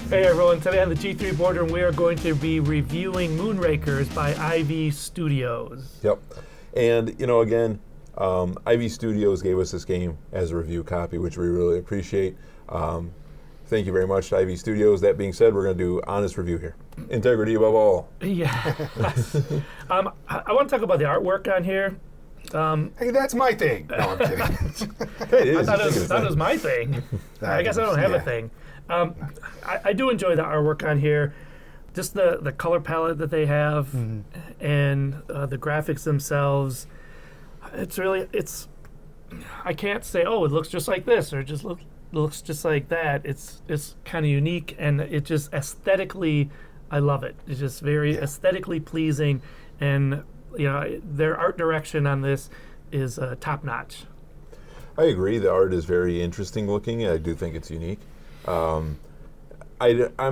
Hey everyone, today on the G3 Boardroom we are going to be reviewing Moonrakers by IV Studios. Yep. And, again, IV Studios gave us this game as a review copy, which we really appreciate. Thank you very much to IV Studios. That being said, we're going to do honest review here. Integrity above all. Yeah. I want to talk about the artwork on here. Hey, that's my thing. No, I'm kidding. Hey, it I is. thought it was my thing. I guess I don't have a thing. I do enjoy the artwork on here. Just the color palette that they have and the graphics themselves. It's I can't say, oh, it looks just like this or just looks just like that. It's kind of unique, and it just aesthetically, I love it. It's just very aesthetically pleasing, and their art direction on this is top notch. I agree. The art is very interesting looking. I do think it's unique. I'm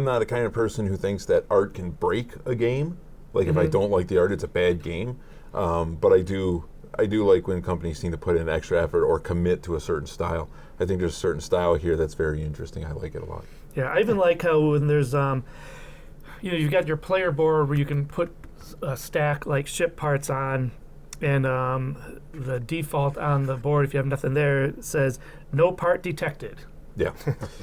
not the kind of person who thinks that art can break a game. Like if I don't like the art, it's a bad game. But I do like when companies seem to put in extra effort or commit to a certain style. I think there's a certain style here that's very interesting. I like it a lot. Yeah, I even like how when there's you've got your player board where you can put a stack like ship parts on, and the default on the board, if you have nothing there, says no part detected. Yeah.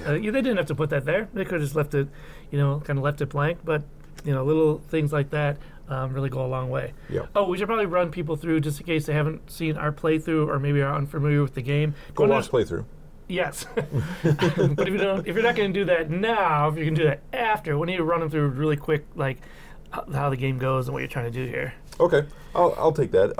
They didn't have to put that there. They could have just left it, kind of left it blank. But little things like that really go a long way. Yeah. Oh, we should probably run people through just in case they haven't seen our playthrough or maybe are unfamiliar with the game. Go watch playthrough. Yes. But if you're not going to do that now, if you can do that after, we need to run them through really quick, like how the game goes and what you're trying to do here. Okay, I'll take that.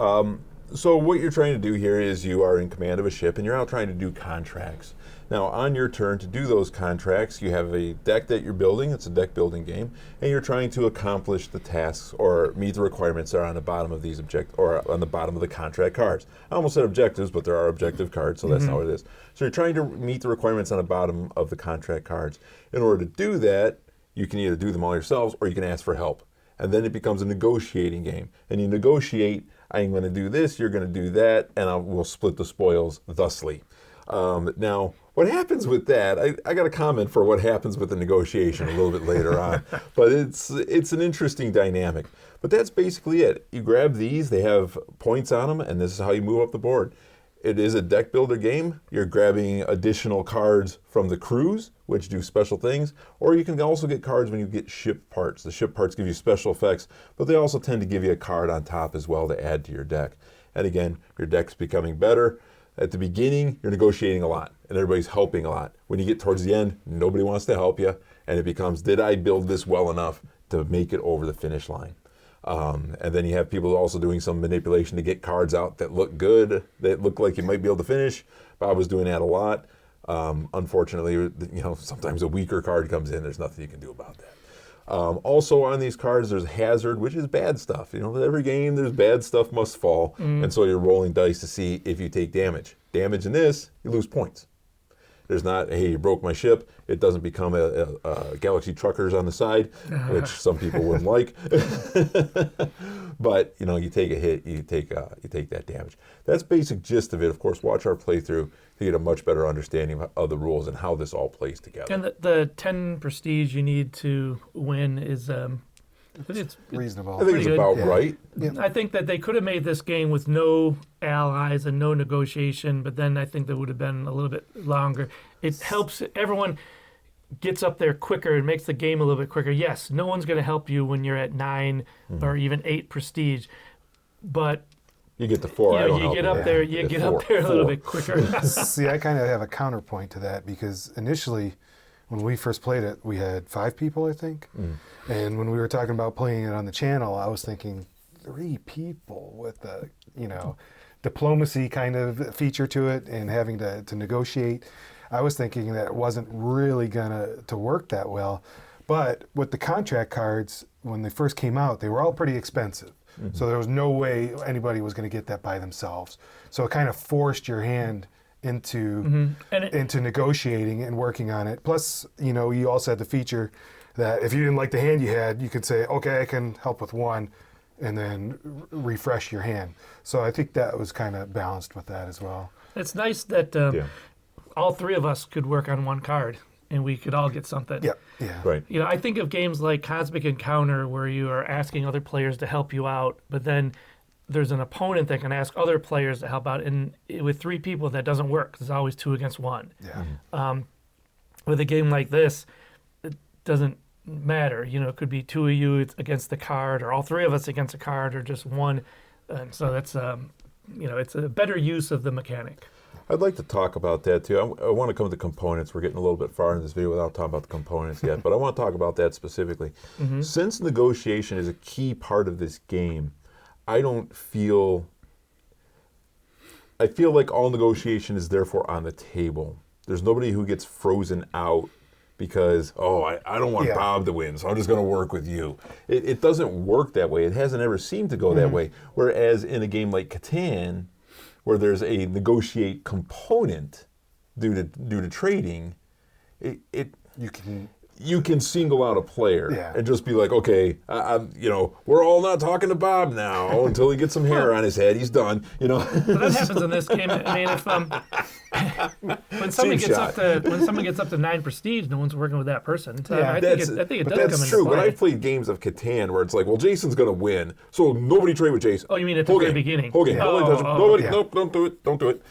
So what you're trying to do here is you are in command of a ship and you're out trying to do contracts. Now on your turn to do those contracts, you have a deck that you're building. It's a deck building game, and you're trying to accomplish the tasks or meet the requirements that are on the bottom of these on the bottom of the contract cards. I almost said objectives, but there are objective cards, so that's not what it is. So you're trying to meet the requirements on the bottom of the contract cards. In order to do that, you can either do them all yourselves or you can ask for help. And then it becomes a negotiating game. And you negotiate, I'm going to do this, you're going to do that, and we'll split the spoils thusly. Now, what happens with that, I got a comment for what happens with the negotiation a little bit later on. But it's an interesting dynamic. But that's basically it. You grab these, they have points on them, and this is how you move up the board. It is a deck builder game. You're grabbing additional cards from the crews, which do special things, or you can also get cards when you get ship parts. The ship parts give you special effects, but they also tend to give you a card on top as well to add to your deck. And again, your deck's becoming better. At the beginning, you're negotiating a lot, and everybody's helping a lot. When you get towards the end, nobody wants to help you, and it becomes, did I build this well enough to make it over the finish line? And then you have people also doing some manipulation to get cards out that look good, that look like you might be able to finish. Bob was doing that a lot. Unfortunately, sometimes a weaker card comes in. There's nothing you can do about that. Also on these cards, there's hazard, which is bad stuff. Every game, there's bad stuff must fall. And so you're rolling dice to see if you take damage. Damage in this, you lose points. There's not, hey, you broke my ship. It doesn't become a Galaxy Truckers on the side, which some people wouldn't like. But you take a hit, you take that damage. That's basic gist of it. Of course, watch our playthrough to get a much better understanding of the rules and how this all plays together. And the 10 prestige you need to win is it's reasonable. I think it's about right. Yeah. I think that they could have made this game with no allies and no negotiation, but then I think that would have been a little bit longer. It helps everyone gets up there quicker and makes the game a little bit quicker. Yes, no one's going to help you when you're at 9 or even 8 prestige, but you get to 4. You get up there a little bit quicker. See, I kind of have a counterpoint to that because initially, when we first played it, we had 5 people, I think. And when we were talking about playing it on the channel, I was thinking 3 people with the, diplomacy kind of feature to it and having to negotiate. I was thinking that it wasn't really gonna to work that well. But with the contract cards, when they first came out, they were all pretty expensive. So there was no way anybody was going to get that by themselves. So it kind of forced your hand into negotiating and working on it. Plus, you also had the feature that if you didn't like the hand you had, you could say, okay, I can help with 1, and then refresh your hand. So I think that was kind of balanced with that as well. It's nice that all 3 of us could work on 1 card. and we could all get something. Yeah. Yeah. Right. You know, I think of games like Cosmic Encounter where you are asking other players to help you out, but then there's an opponent that can ask other players to help out, and with 3 people that doesn't work. There's always 2 against 1. Yeah. With a game like this, it doesn't matter. You know, it could be 2 of you against the card, or all 3 of us against a card, or just 1. And so that's you know, it's a better use of the mechanic. I'd like to talk about that too. I want to come to components. We're getting a little bit far in this video without talking about the components yet, but I want to talk about that specifically. Since negotiation is a key part of this game, I feel like all negotiation is therefore on the table. There's nobody who gets frozen out because, I don't want Bob to win, so I'm just going to work with you. It doesn't work that way. It hasn't ever seemed to go that way. Whereas in a game like Catan, where there's a negotiate component due to trading, you can single out a player and just be like, okay, we're all not talking to Bob now until he gets some hair on his head. He's done, But that happens in this game. I mean, if when someone gets up to 9 prestige, no one's working with that person. So I think it does come into true. play. But I've played games of Catan where it's like, well, Jason's going to win, so nobody trade with Jason. Oh, you mean at the very beginning? Whole game. Nobody touch him. Nobody. yeah. Nope. Don't do it. Don't do it.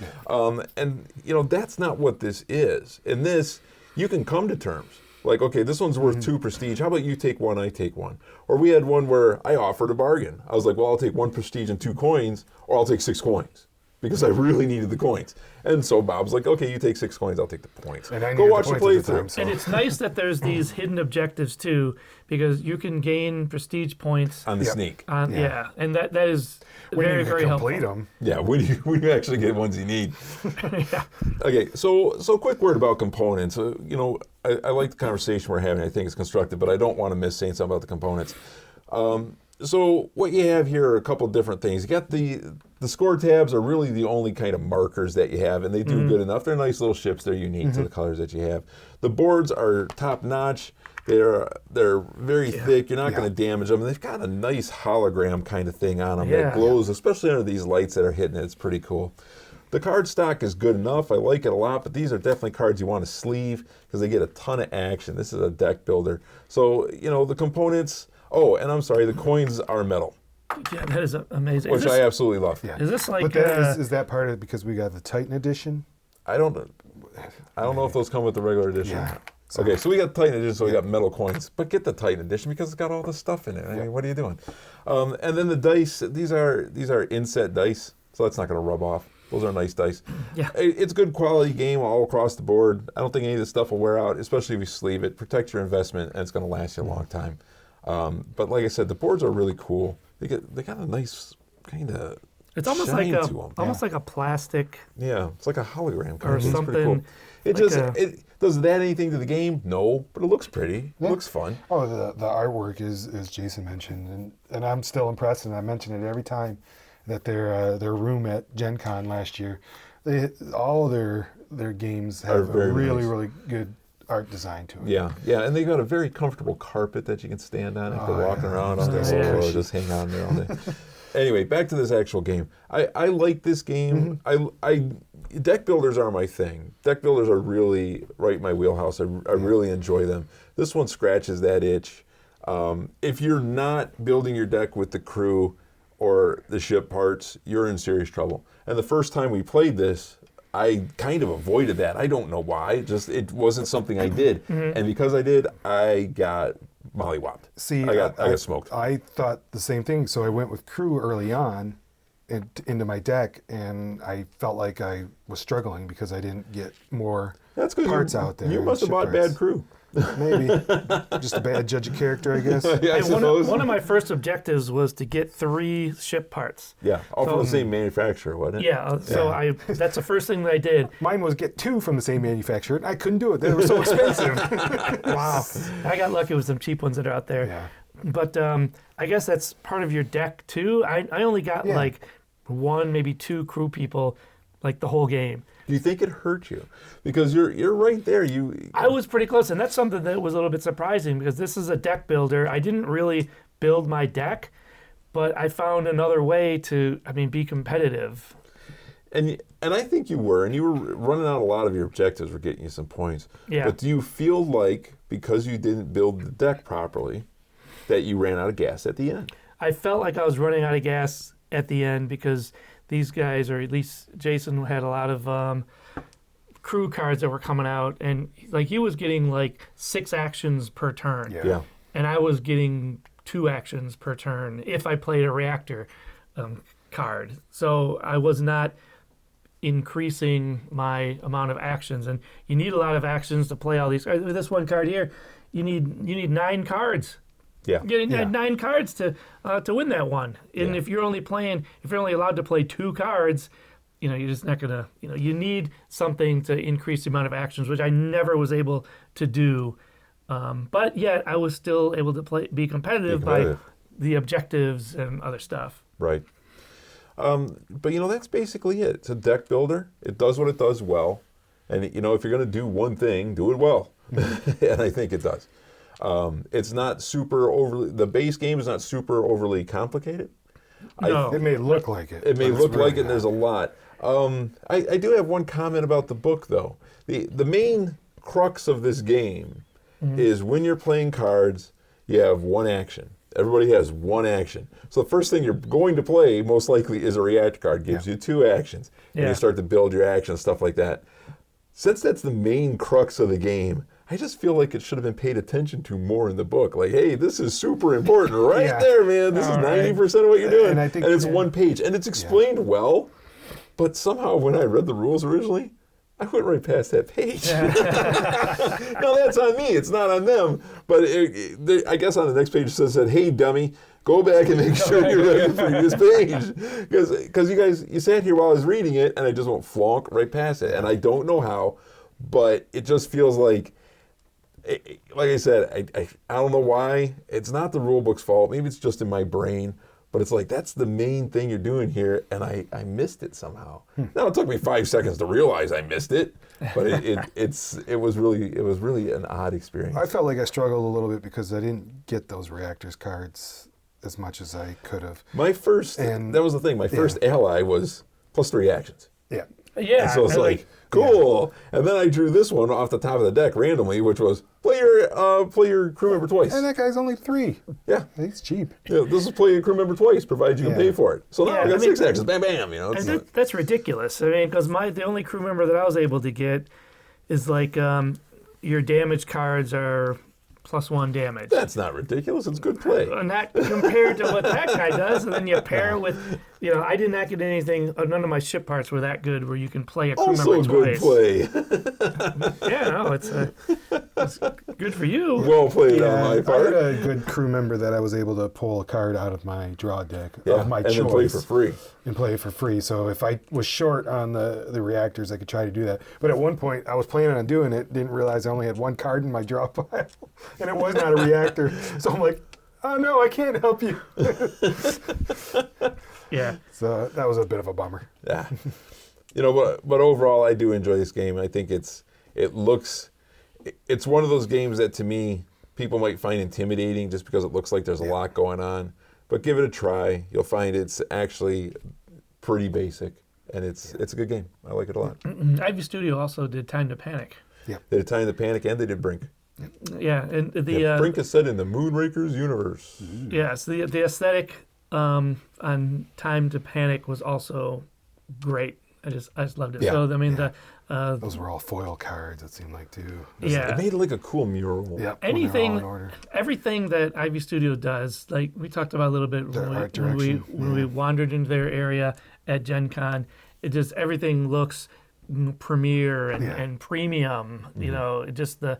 And that's not what this is. In this, you can come to terms. Like, okay, this one's worth 2 prestige. How about you take 1, I take 1? Or we had one where I offered a bargain. I was like, well, I'll take 1 prestige and 2 coins, or I'll take 6 coins because I really needed the coins. And so Bob's like, okay, you take 6 coins, I'll take the points. And I go needed watch the the points at the playthrough. time, so- And it's nice that there's these hidden objectives too, because you can gain prestige points On the sneak. Yeah, and that is When very, you very helpful. complete them. Yeah, when you actually get ones you need. Okay, so quick word about components. I like the conversation we're having. I think it's constructive, but I don't want to miss saying something about the components. So what you have here are a couple different things. You got the score tabs are really the only kind of markers that you have, and they do good enough. They're nice little ships. They're unique to the colors that you have. The boards are top notch. They're very thick. You're not going to damage them. And they've got a nice hologram kind of thing on them that glows, especially under these lights that are hitting it. It's pretty cool. The card stock is good enough. I like it a lot, but these are definitely cards you want to sleeve because they get a ton of action. This is a deck builder. So, the components, and I'm sorry, the coins are metal, Yeah, that is amazing. which I absolutely love. Yeah. Is this like? But that is that part of it because we got the Titan edition? I don't know if those come with the regular edition. Yeah. Okay, so we got the Titan edition, so we got metal coins. But get the Titan edition because it's got all the stuff in it. I mean, what are you doing? And then the dice, these are inset dice, so that's not going to rub off. Those are nice dice. Yeah. It's a good quality game all across the board. I don't think any of this stuff will wear out, especially if you sleeve it. Protect your investment, and it's going to last you a long time. But like I said, the boards are really cool. They got a nice kind of It's almost shine like to 'em. almost like a plastic. Yeah, it's like a hologram kind Or of thing. It's pretty something cool. It like just does that anything to the game? No, but it looks pretty. It looks fun. Oh, the artwork is, as Jason mentioned, and I'm still impressed, and I mention it every time that their room at Gen Con last year, all their games have a very really, nice. really good art design to it. Yeah, and they got a very comfortable carpet that you can stand on if you're walking around on It's there nice. or just hang on there all day. Anyway, back to this actual game. I like this game. I deck builders are my thing. Deck builders are really right in my wheelhouse. I really enjoy them. This one scratches that itch. If you're not building your deck with the crew or the ship parts, you're in serious trouble. And the first time we played this, I kind of avoided that. I don't know why. It wasn't something I did. And because I did, I got mollywopped. See, I got smoked. I thought the same thing, so I went with crew early on into my deck, and I felt like I was struggling because I didn't get more That's because parts out there. You and must have ship bought parts. bad crew. Maybe. Just a bad judge of character, I guess. Yeah, I And suppose. one of my first objectives was to get 3 ship parts. Yeah, all from the same manufacturer, wasn't it? Yeah, so that's the first thing that I did. Mine was get 2 from the same manufacturer, and I couldn't do it. They were so expensive. Wow, I got lucky with some cheap ones that are out there. Yeah. But I guess that's part of your deck too. I only got like 1, maybe 2 crew people, like the whole game. Do you think it hurt you? Because you're right there. I was pretty close, and that's something that was a little bit surprising because this is a deck builder. I didn't really build my deck, but I found another way to, be competitive. And I think you were, and you were running out a lot of your objectives were getting you some points. Yeah. But do you feel like because you didn't build the deck properly, that you ran out of gas at the end? I felt like I was running out of gas at the end because these guys, or at least Jason, had a lot of crew cards that were coming out, and like he was getting like 6 actions per turn. Yeah. And I was getting 2 actions per turn if I played a reactor card. So I was not increasing my amount of actions, and you need a lot of actions to play all these. With this one card here, you need 9 cards. Yeah. You need 9 cards to win that one. And Yeah. if you're only allowed to play 2 cards, you're just not gonna. You need something to increase the amount of actions, which I never was able to do. But yet I was still able to be competitive by the objectives and other stuff. Right. But that's basically it. It's a deck builder. It does what it does well. And if you're going to do one thing, do it well. And I think it does. It's not the base game is not super overly complicated. No. It may look like it. It may but it's look really like it, and not. there's a lot. I do have one comment about the book, though. The main crux of this game is when you're playing cards, you have one action. Everybody has one action. So the first thing you're going to play, most likely, is a react card. Gives you 2 actions. And you start to build your actions, stuff like that. Since that's the main crux of the game, I just feel like it should have been paid attention to more in the book. Like, hey, this is super important right there, man. This is 90% of what you're doing. And I think- it's one page. And it's explained well, but somehow when I read the rules originally, I went right past that page. No, that's on me. It's not on them. But I guess on the next page it says, hey, dummy, go back and make sure you read the previous page. Because you sat here while I was reading it, and I just went flonk right past it. And I don't know how, but it just feels like I said, I don't know why. It's not the rule book's fault. Maybe it's just in my brain. But it's like, that's the main thing you're doing here, and I missed it somehow. Now, it took me 5 seconds to realize I missed it, but it was really an odd experience. I felt like I struggled a little bit because I didn't get those reactors cards as much as I could have. That was the thing. My first ally was +3 actions. Yeah. Yeah. And so it's like, cool. Yeah. And then I drew this one off the top of the deck randomly, which was play your crew member twice. And that guy's only 3. Yeah. He's cheap. Yeah, this is play your crew member twice, provided you can pay for it. So now I got 6 actions. Bam, bam. That's ridiculous. I mean, because the only crew member that I was able to get is like your damage cards are +1 damage. That's not ridiculous. It's good play. And that compared to what that guy does, and then you pair it with, I did not get anything. None of my ship parts were that good where you can play a crew Also member good twice. play. Yeah, no, it's good for you. Well played on my I part. had a good crew member that I was able to pull a card out of my draw deck of my and choice. then play for free. And play for free. So if I was short on the reactors, I could try to do that. But at one point, I was planning on doing it, didn't realize I only had 1 card in my draw pile, and it was not a reactor. So I'm like, oh no, I can't help you. Yeah. So that was a bit of a bummer. Yeah. But overall, I do enjoy this game. I think it's one of those games that to me, people might find intimidating just because it looks like there's a lot going on. But give it a try. You'll find it's actually pretty basic, and it's a good game. I like it a lot. Ivy Studio also did Time to Panic. Yeah. They did Time to Panic, and they did Brink. Yeah, and the Brink is set in the Moonrakers universe. yes, the aesthetic on Time to Panic was also great. I just loved it. Yeah. So I mean Those were all foil cards, it seemed like, too. It made like a cool mural. Yeah. Everything that Ivy Studio does, like we talked about a little bit when we wandered into their area at Gen Con, everything looks premier and premium. Just the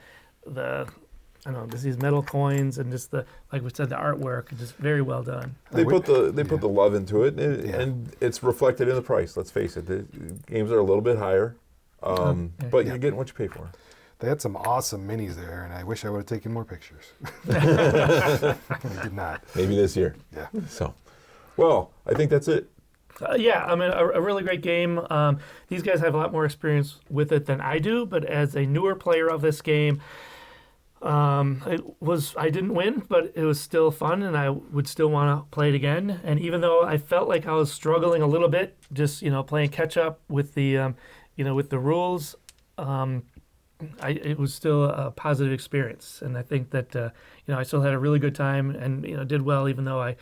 I don't know, just these metal coins and just like we said, the artwork, just very well done. They put the love into it, and it's reflected in the price. Let's face it, the games are a little bit higher, but you're getting what you pay for. They had some awesome minis there, and I wish I would have taken more pictures. I did not. Maybe this year. Yeah. So, well, I think that's it. I mean, a really great game. These guys have a lot more experience with it than I do, but as a newer player of this game, I didn't win, but it was still fun, and I would still want to play it again. And even though I felt like I was struggling a little bit, just playing catch up with the with the rules, it was still a positive experience. And I think that I still had a really good time, and did well, even though I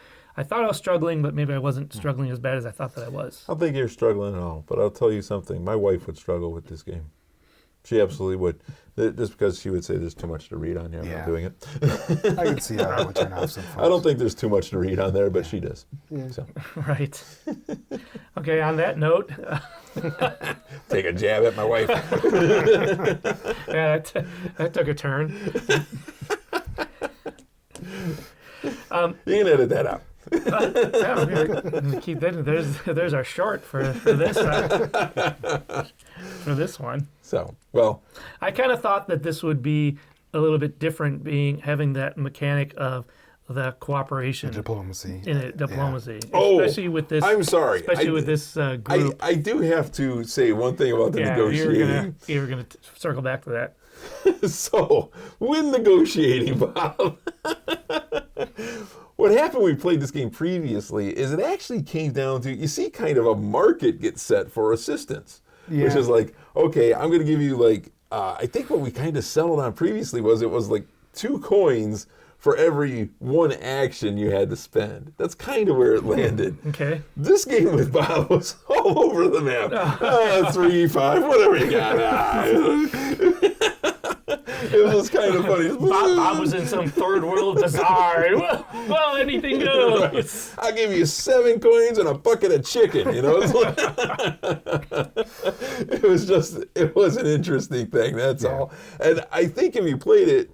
thought I was struggling, but maybe I wasn't struggling as bad as I thought that I was. I don't think you're struggling at all, but I'll tell you something. My wife would struggle with this game. She absolutely would. Just because she would say there's too much to read on here. I'm not doing it. I can see how that would turn off some folks. I don't think there's too much to read on there, but she does. Yeah. So. Right. Okay, on that note. Take a jab at my wife. Yeah, that took a turn. You can edit that out. Keep that. There's our short for this for this one. So, well, I kind of thought that this would be a little bit different, having that mechanic of the cooperation, diplomacy, especially with this. I'm sorry, especially with this group. I do have to say one thing about the negotiating. You were gonna circle back to that. So, when negotiating, Bob. What happened when we played this game previously is it actually came down to, you see, kind of a market gets set for assistance. Yeah. Which is like, okay, I'm going to give you I think what we kind of settled on previously was 2 coins for every 1 action you had to spend. That's kind of where it landed. Okay. This game with Bob was all over the map. 3, 5, whatever you got. It was kind of funny. Bob was in some third world bazaar. Well, anything goes. Right. I'll give you 7 coins and a bucket of chicken. It was an interesting thing. That's all. And I think if you played it,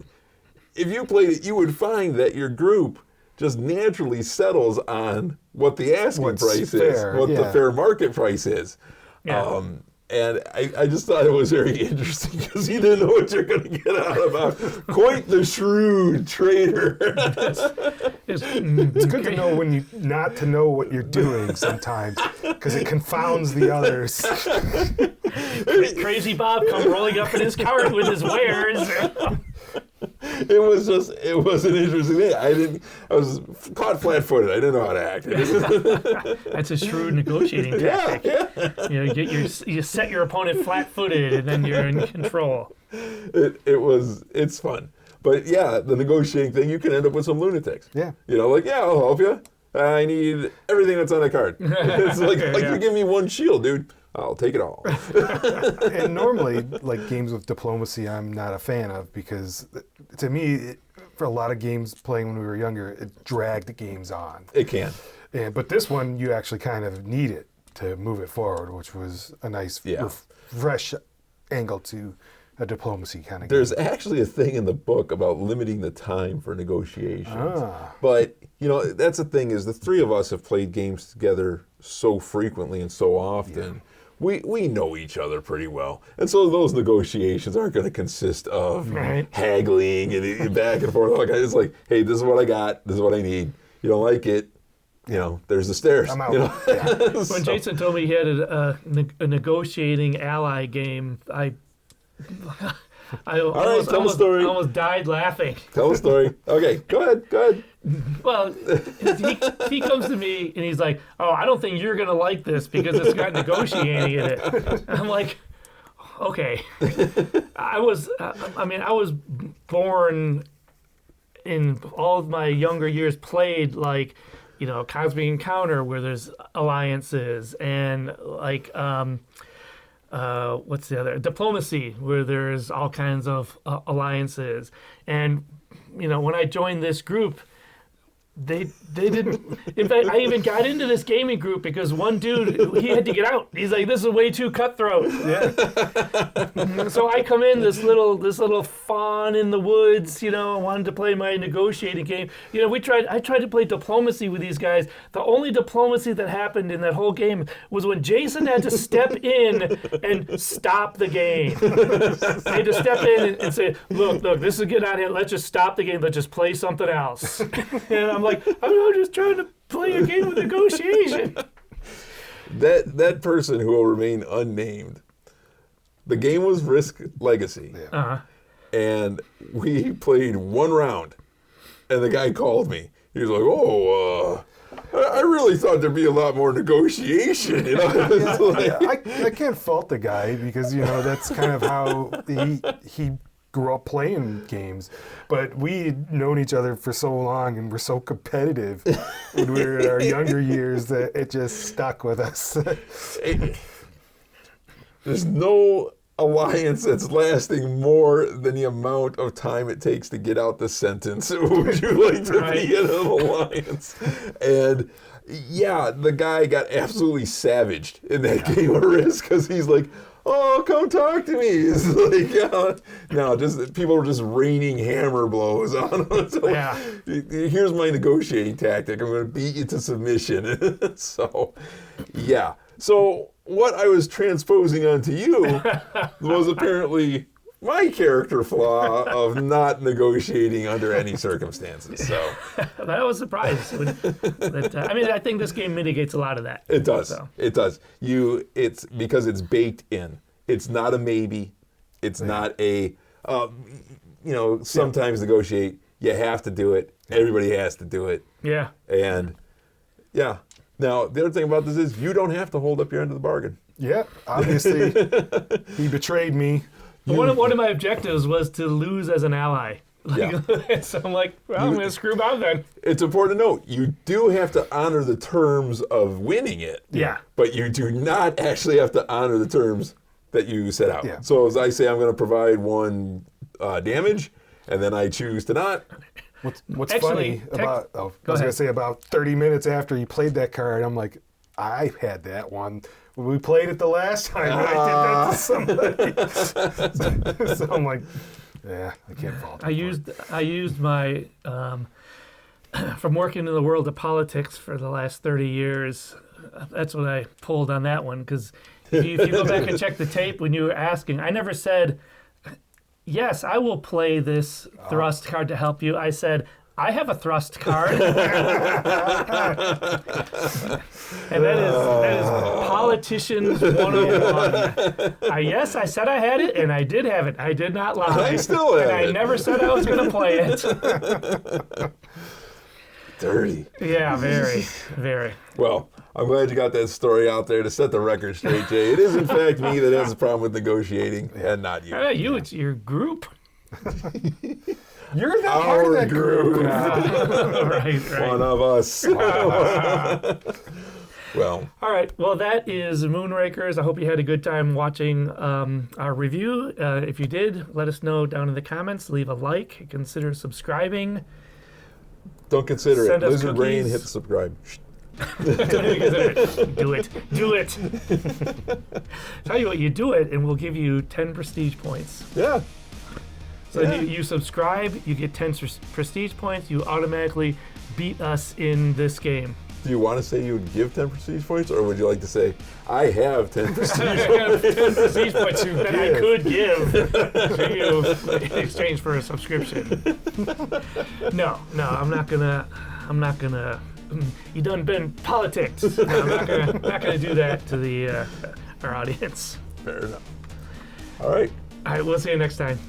you would find that your group just naturally settles on what the asking price fair, is, what the fair market price is. Yeah. And I just thought it was very interesting because you didn't know what you're going to get out of quite the shrewd trader. It's good to know when not to know what you're doing sometimes because it confounds the others. Crazy Bob come rolling up in his cart with his wares. It was an interesting thing. I was caught flat-footed. I didn't know how to act. That's a shrewd negotiating tactic. Yeah. You set your opponent flat-footed, and then you're in control. It's fun, but yeah, the negotiating thing, you can end up with some lunatics. Yeah. I'll help you. I need everything that's on the card. It's you give me 1 shield, dude. I'll take it all. And normally, games with diplomacy, I'm not a fan of because, to me, for a lot of games playing when we were younger, it dragged the games on. It can. But this one, you actually kind of need it to move it forward, which was a nice, fresh angle to a diplomacy kind of game. There's actually a thing in the book about limiting the time for negotiations. But, that's the thing is the 3 of us have played games together so frequently and so often. Yeah. We know each other pretty well. And so those negotiations aren't going to consist of haggling and back and forth. It's like, hey, this is what I got. This is what I need. You don't like it. There's the stairs. I'm out. When Jason told me he had a negotiating ally game, I All right, tell the story. I almost died laughing. Tell the story. Okay, go ahead. Well, he comes to me and he's like, "Oh, I don't think you're gonna like this because it's got negotiating in it." And I'm like, "Okay." I was born in all of my younger years, played Cosmic Encounter, where there's alliances, and what's the other? Diplomacy, where there's all kinds of alliances. And, when I joined this group, they didn't. In fact, I even got into this gaming group because one dude, he had to get out. He's like, "This is way too cutthroat." Yeah. So I come in, this little fawn in the woods. Wanted to play my negotiating game. I tried to play diplomacy with these guys. The only diplomacy that happened in that whole game was when Jason had to step in and stop the game. He had to step in and say, "Look, this is getting out of hand. Let's just stop the game. Let's just play something else." And I'm like, I'm just trying to play a game of negotiation. That person who will remain unnamed, the game was Risk Legacy. Uh-huh. and we played one round, and the guy called me. He was like, "Oh, I really thought there'd be a lot more negotiation." You know, It's like- I can't fault the guy because that's kind of how he grew up playing games. But we'd known each other for so long and we're so competitive when we were in our younger years that it just stuck with us. There's no alliance that's lasting more than the amount of time it takes to get out the sentence. Would you like to be in an alliance? And yeah, the guy got absolutely savaged in that game of Risk because he's like, "Oh, come talk to me." It's like, no, just people were just raining hammer blows on him. So, here's my negotiating tactic. I'm going to beat you to submission. So, yeah. So what I was transposing onto you was apparently my character flaw of not negotiating under any circumstances. So that was a surprise. I mean, I think this game mitigates a lot of that. It does. So. It does. It's because it's baked in. It's not a maybe. It's not a, sometimes negotiate. You have to do it. Everybody has to do it. Yeah. And yeah. Now, the other thing about this is you don't have to hold up your end of the bargain. Yeah, obviously, he betrayed me. One of my objectives was to lose as an ally. So I'm like, well, I'm going to screw about then. It's important to note, you do have to honor the terms of winning it. Yeah. But you do not actually have to honor the terms that you set out. Yeah. So as I say, I'm going to provide 1 damage, and then I choose to not. What's Actually, funny about, I was going to say about 30 minutes after you played that card, I'm like, I had that one. When we played it the last time, I did that to somebody. So I'm like, yeah, I can't fault it. I used my, from working in the world of politics for the last 30 years, that's what I pulled on that one. Because if you go back and check the tape when you were asking, I never said, yes, I will play this thrust card to help you. I said, I have a thrust card. And that is Politicians 101. Yes, I said I had it, and I did have it. I did not lie. I still have it. And I never said I was going to play it. Dirty. Yeah, very, very. Well, I'm glad you got that story out there to set the record straight, Jay. It is, in fact, me that has a problem with negotiating, and not you. It's your group. You're not part of that group. Right. One of us. Well. All right. Well, that is Moonrakers. I hope you had a good time watching our review. If you did, let us know down in the comments. Leave a like. Consider subscribing. Don't consider Send it. us Lizard Brain, cookies. hit subscribe. Do it. Tell you what, you do it, and we'll give you 10 prestige points. Yeah. So you subscribe, you get 10 prestige points, you automatically beat us in this game. Do you want to say you would give 10 prestige points, or would you like to say, I have 10 prestige I have 10 prestige points that I could give to you in exchange for a subscription. No, I'm not gonna. You done been politics. No, I'm not gonna do that to the our audience. Fair enough. All right. All right, we'll see you next time.